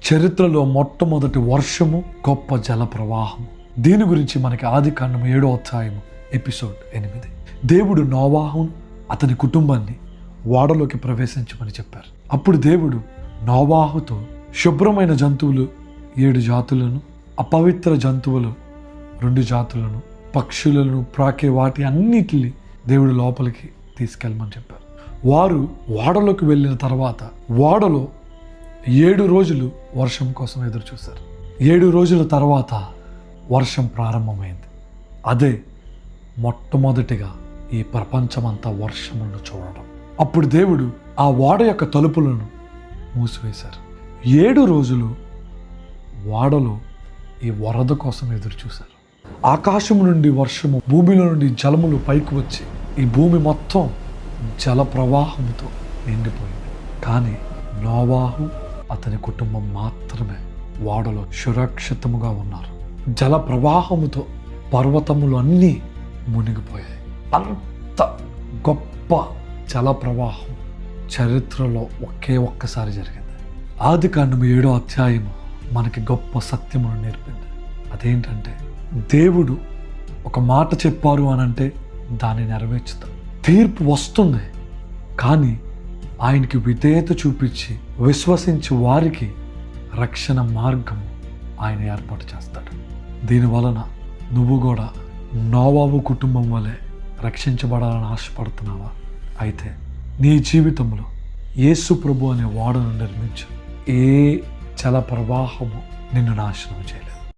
చరిత్రలో మొట్టమొదటి వర్షము, గొప్ప జల ప్రవాహము. దీని గురించి మనకి ఆదికాండము 7వ అధ్యాయము ఎపిసోడ్ 8. దేవుడు నోవాహును అతని కుటుంబాన్ని ఓడలోకి ప్రవేశించమని చెప్పారు. అప్పుడు దేవుడు నోవాహుతో శుభ్రమైన జంతువులు 7 జాతులను, అపవిత్ర జంతువులు 2 జాతులను, పక్షులను, ప్రాకే వాటి అన్నిటిని దేవుడు లోపలికి తీసుకెళ్ళమని చెప్పారు. వారు ఓడలోకి వెళ్ళిన తర్వాత ఓడలో 7 రోజులు వర్షం కోసం ఎదురు చూశారు. 7 రోజుల తర్వాత వర్షం ప్రారంభమైంది. అదే మొట్టమొదటిగా ఈ ప్రపంచమంతా వర్షములను చూడడం. అప్పుడు దేవుడు ఆ ఓడ యొక్క తలుపులను మూసివేశారు. 7 రోజులు ఓడలో ఈ వరద కోసం ఎదురు చూశారు. ఆకాశం నుండి వర్షము, భూమిలో నుండి జలములు పైకి వచ్చి ఈ భూమి మొత్తం జల ప్రవాహంతో నిండిపోయింది. కానీ నోవాహు అతని కుటుంబం మాత్రమే ఓడలో సురక్షితముగా ఉన్నారు. జల ప్రవాహముతో పర్వతములు అన్నీ మునిగిపోయాయి. అంత గొప్ప జల ప్రవాహం చరిత్రలో ఒక్కసారి జరిగింది. ఆదికాండము 7వ అధ్యాయము మనకి గొప్ప సత్యమును నేర్పింది. అదేంటంటే దేవుడు ఒక మాట చెప్పారు అనంటే దాన్ని నెరవేర్చుతాడు. తీర్పు వస్తుంది, కానీ ఆయనకి విధేయత చూపించి విశ్వసించి వారికి రక్షణ మార్గము ఆయన ఏర్పాటు చేస్తాడు. దీనివలన నువ్వు కూడా నోవాహు కుటుంబం వలె రక్షించబడాలని ఆశపడుతున్నావా? అయితే నీ జీవితంలో యేసు ప్రభు అనే ఓడను నిర్మించు. ఏ జల ప్రవాహము నిన్ను నాశనం చేయలేదు.